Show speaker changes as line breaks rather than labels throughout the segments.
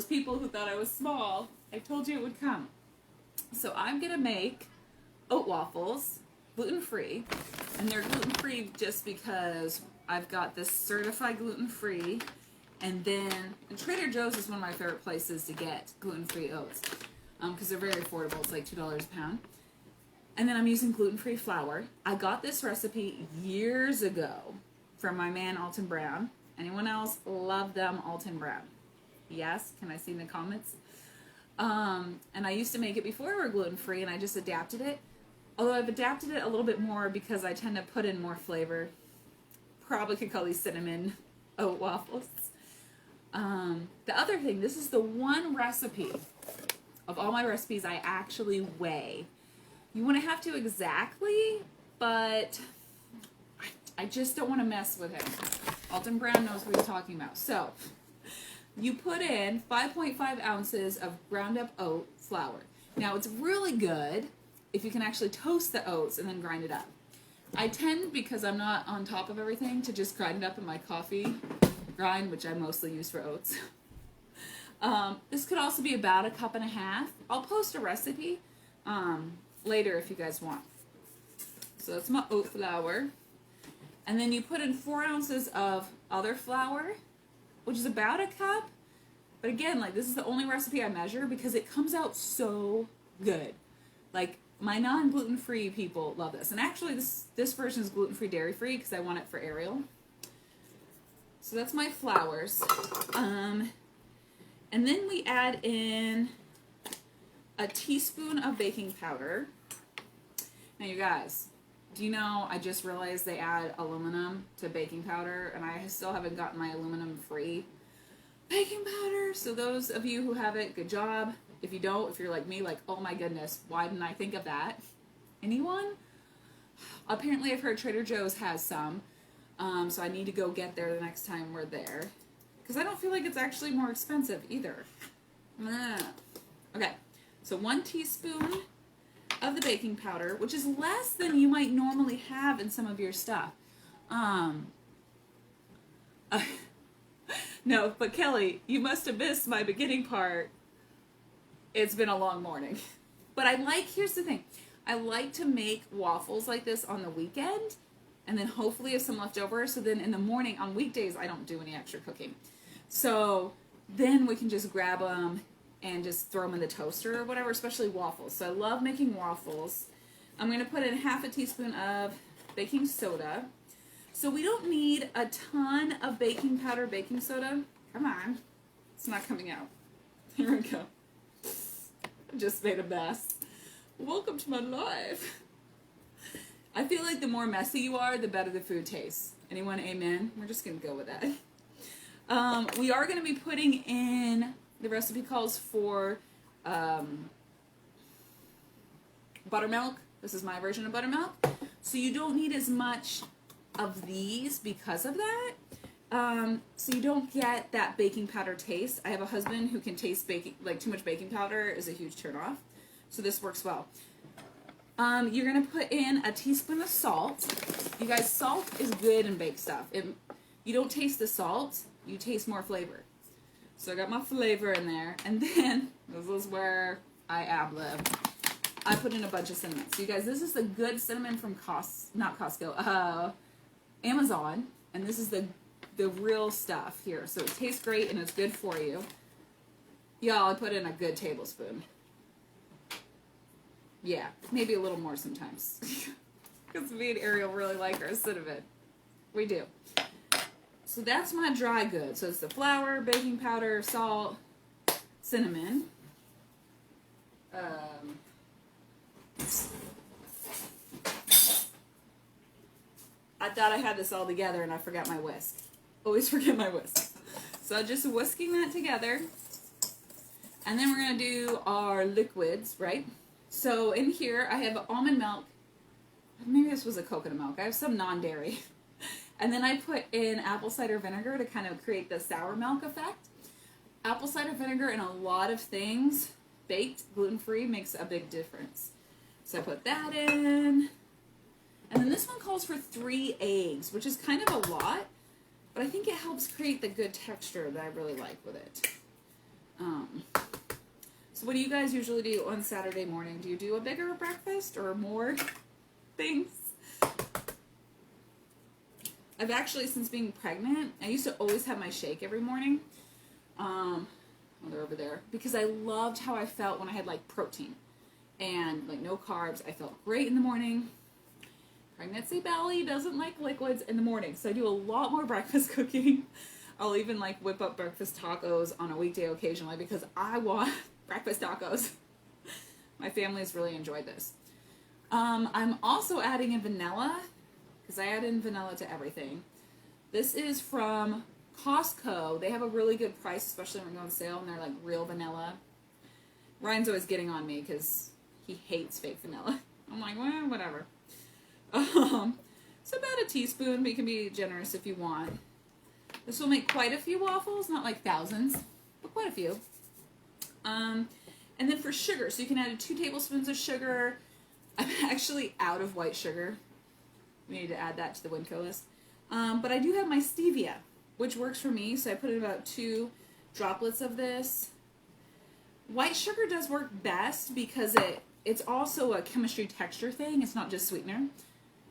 People who thought I was small, I told you it would come. So I'm gonna make oat waffles, gluten-free, and they're gluten-free just because I've got this certified gluten-free, and then and Trader Joe's is one of my favorite places to get gluten-free oats because they're very affordable. It's like $2 a pound. And then I'm using gluten-free flour. I got this recipe years ago from my man Alton Brown. Anyone else love them Alton Brown? Yes? Can I see in the comments? And I used to make it before we were gluten-free, and I just adapted it. Although I've adapted it a little bit more because I tend to put in more flavor. Probably could call these cinnamon oat waffles. The other thing, this is the one recipe of all my recipes I actually weigh. You wouldn't have to exactly, but I just don't want to mess with him. Alton Brown knows what he's talking about. So, you put in 5.5 ounces of ground up oat flour. Now, it's really good if you can actually toast the oats and then grind it up. I tend, because I'm not on top of everything, to just grind it up in my coffee grind, which I mostly use for oats. This could also be about a cup and a half. I'll post a recipe later if you guys want. So that's my oat flour. And then you put in 4 ounces of other flour, which is about a cup. But again, like, this is the only recipe I measure because it comes out so good. Like, my non-gluten-free people love this. And actually, this version is gluten-free, dairy-free because I want it for Ariel. So that's my flours. And then we add in a teaspoon of baking powder. Now, you guys, do you know I just realized they add aluminum to baking powder, and I still haven't gotten my aluminum-free baking powder. So those of you who have it, good job. If you don't, if you're like me, like, oh my goodness, why didn't I think of that? Anyone? Apparently I've heard Trader Joe's has some, so I need to go get there the next time we're there. Because I don't feel like it's actually more expensive either. Okay, so 1 teaspoon of the baking powder, which is less than you might normally have in some of your stuff. No, but Kelly, you must have missed my beginning part. It's been a long morning. But here's the thing. I like to make waffles like this on the weekend, and then hopefully have some left over, so then in the morning, on weekdays, I don't do any extra cooking. So then we can just grab them and just throw them in the toaster or whatever, especially waffles. So I love making waffles. I'm going to put in half a teaspoon of baking soda. So we don't need a ton of baking powder, baking soda. Come on. It's not coming out. Here we go. I just made a mess. Welcome to my life. I feel like the more messy you are, the better the food tastes. Anyone amen? We're just going to go with that. We are going to be putting in, the recipe calls for buttermilk. This is my version of buttermilk. So you don't need as much of these because of that. So you don't get that baking powder taste. I have a husband who can taste baking, like too much baking powder is a huge turnoff. So this works well. You're going to put in a teaspoon of salt. You guys, salt is good in baked stuff. You don't taste the salt, you taste more flavor. So I got my flavor in there. And then, this is where I ad-lib. I put in a bunch of cinnamon. So you guys, this is the good cinnamon from Amazon. And this is the real stuff here. So it tastes great and it's good for you. Y'all, I put in a good tablespoon. Yeah, maybe a little more sometimes. Because me and Ariel really like our cinnamon. We do. So that's my dry goods. So it's the flour, baking powder, salt, cinnamon. I thought I had this all together and I forgot my whisk. Always forget my whisk. So just whisking that together. And then we're going to do our liquids, right? So in here I have almond milk. Maybe this was a coconut milk. I have some non-dairy. And then I put in apple cider vinegar to kind of create the sour milk effect. Apple cider vinegar in a lot of things, baked, gluten-free, makes a big difference. So I put that in. And then this one calls for 3 eggs, which is kind of a lot, but I think it helps create the good texture that I really like with it. So what do you guys usually do on Saturday morning? Do you do a bigger breakfast or more things? I've actually, since being pregnant, I used to always have my shake every morning. Oh, they're over there. Because I loved how I felt when I had like protein and like no carbs. I felt great in the morning. Pregnancy belly doesn't like liquids in the morning, so I do a lot more breakfast cooking. I'll even like whip up breakfast tacos on a weekday occasionally because I want breakfast tacos. My family's really enjoyed this. I'm also adding in vanilla because I add in vanilla to everything. This is from Costco. They have a really good price, especially when they go on sale, and they're like real vanilla. Ryan's always getting on me because he hates fake vanilla. I'm like, well, whatever. So about a teaspoon, but you can be generous if you want. This will make quite a few waffles, not like thousands, but quite a few. And then for sugar, so you can add 2 tablespoons of sugar. I'm actually out of white sugar. We need to add that to the Winco list. But I do have my stevia, which works for me, so I put in about 2 droplets of this. White sugar does work best because it's also a chemistry texture thing. It's not just sweetener.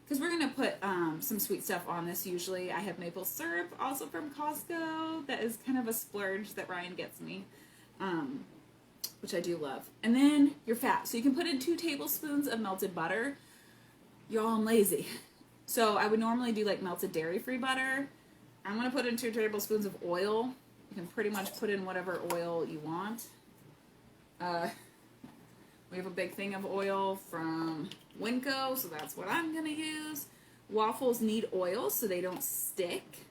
Because we're going to put some sweet stuff on this usually. I have maple syrup, also from Costco. That is kind of a splurge that Ryan gets me, which I do love. And then your fat. So you can put in 2 tablespoons of melted butter. Y'all, I'm lazy. So I would normally do like melted dairy-free butter. I'm going to put in 2 tablespoons of oil. You can pretty much put in whatever oil you want. We have a big thing of oil from Winco, so that's what I'm going to use. Waffles need oil so they don't stick.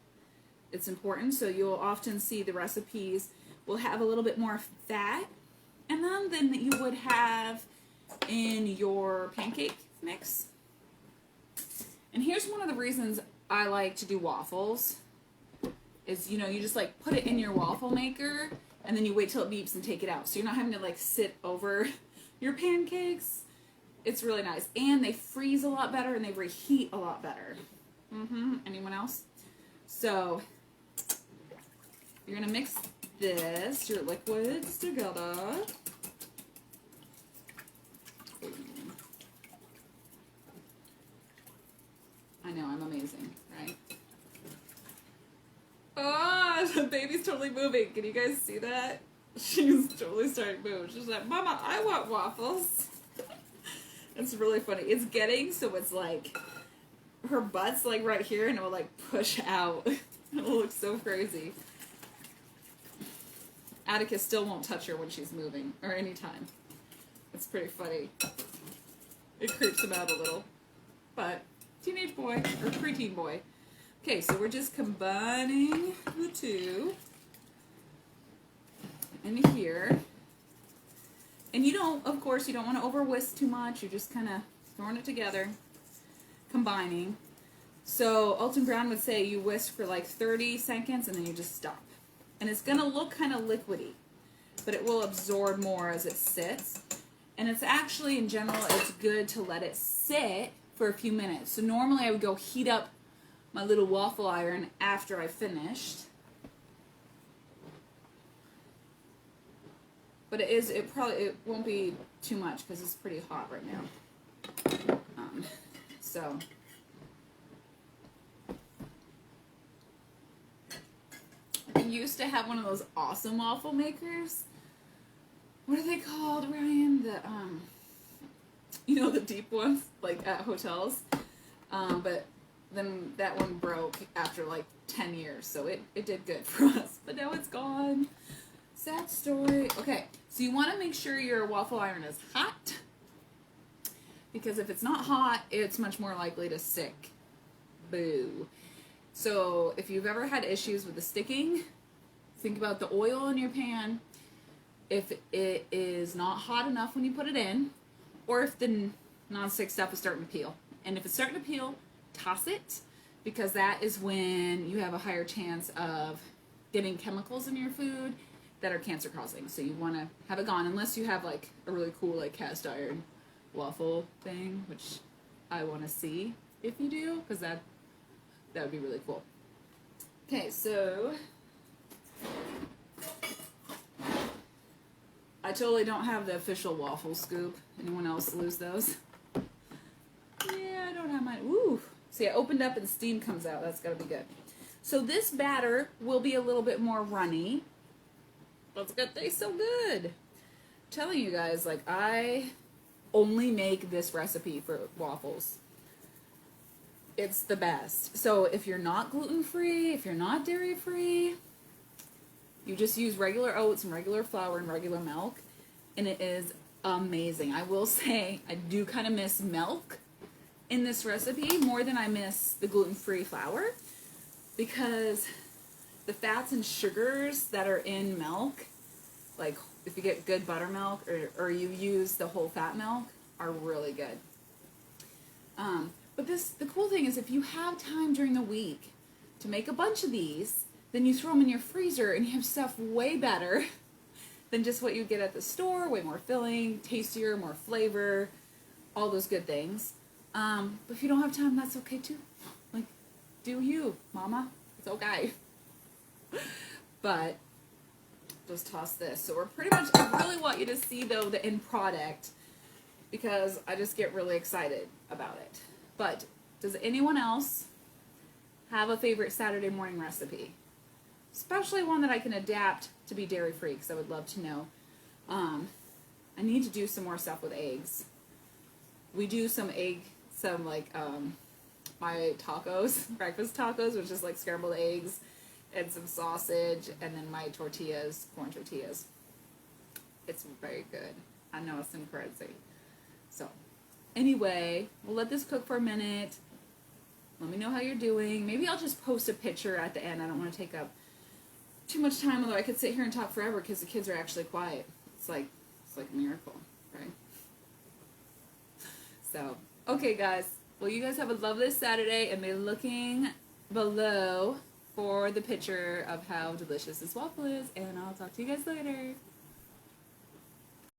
It's important, so you'll often see the recipes will have a little bit more fat and then than you would have in your pancake mix. And here's one of the reasons I like to do waffles is, you know, you just like put it in your waffle maker and then you wait till it beeps and take it out. So you're not having to like sit over your pancakes. It's really nice. And they freeze a lot better and they reheat a lot better. Anyone else? So you're going to mix this, your liquids together. I know, I'm amazing, right? Oh, the baby's totally moving. Can you guys see that? She's totally starting to move. She's like, Mama, I want waffles. It's really funny. It's getting so it's like her butt's like right here and it will like push out. It will look so crazy. Atticus still won't touch her when she's moving or anytime. It's pretty funny. It creeps him out a little. But teenage boy or preteen boy. Okay, so we're just combining the 2 in here. And you don't, of course, you don't want to over whisk too much. You're just kind of throwing it together, combining. So Alton Brown would say you whisk for like 30 seconds and then you just stop. And it's going to look kind of liquidy, but it will absorb more as it sits. And it's actually, in general, it's good to let it sit for a few minutes. So normally I would go heat up my little waffle iron after I finished. But it won't be too much because it's pretty hot right now. So I used to have one of those awesome waffle makers. What are they called, Ryan? The you know, the deep ones, like at hotels. But then that one broke after like 10 years, so it did good for us. But now it's gone. Sad story. Okay, so you want to make sure your waffle iron is hot, because if it's not hot, it's much more likely to stick. Boo. So if you've ever had issues with the sticking, think about the oil in your pan. If it is not hot enough when you put it in, or if the nonstick stuff is starting to peel. And if it's starting to peel, toss it, because that is when you have a higher chance of getting chemicals in your food that are cancer causing. So you want to have it gone, unless you have like a really cool like cast iron waffle thing, which I want to see if you do, because that would be really cool. Okay, so I totally don't have the official waffle scoop. Anyone else lose those? Yeah, I don't have mine. Ooh. See, I opened up and steam comes out. That's got to be good. So this batter will be a little bit more runny. But it's going to taste so good. I'm telling you guys, like, I only make this recipe for waffles. It's the best. So if you're not gluten-free, if you're not dairy-free, you just use regular oats and regular flour and regular milk, and it is amazing. I will say I do kind of miss milk in this recipe more than I miss the gluten-free flour, because the fats and sugars that are in milk, like if you get good buttermilk or you use the whole fat milk, are really good. But the cool thing is, if you have time during the week to make a bunch of these, then you throw them in your freezer and you have stuff way better than just what you get at the store, way more filling, tastier, more flavor, all those good things. But if you don't have time, that's okay too. Like, do you, mama? It's okay. But just toss this. So we're pretty much, I really want you to see though the end product, because I just get really excited about it. But does anyone else have a favorite Saturday morning recipe? Especially one that I can adapt to be dairy free, because I would love to know. I need to do some more stuff with eggs. We do some my tacos, breakfast tacos, which is like scrambled eggs and some sausage, and then my tortillas, corn tortillas. It's very good. I know it's crazy. So, anyway, we'll let this cook for a minute. Let me know how you're doing. Maybe I'll just post a picture at the end. I don't want to take up too much time, although I could sit here and talk forever because the kids are actually quiet. It's like a miracle, right? So, okay, guys. Well, you guys have a lovely Saturday, and be looking below for the picture of how delicious this waffle is, and I'll talk to you guys later.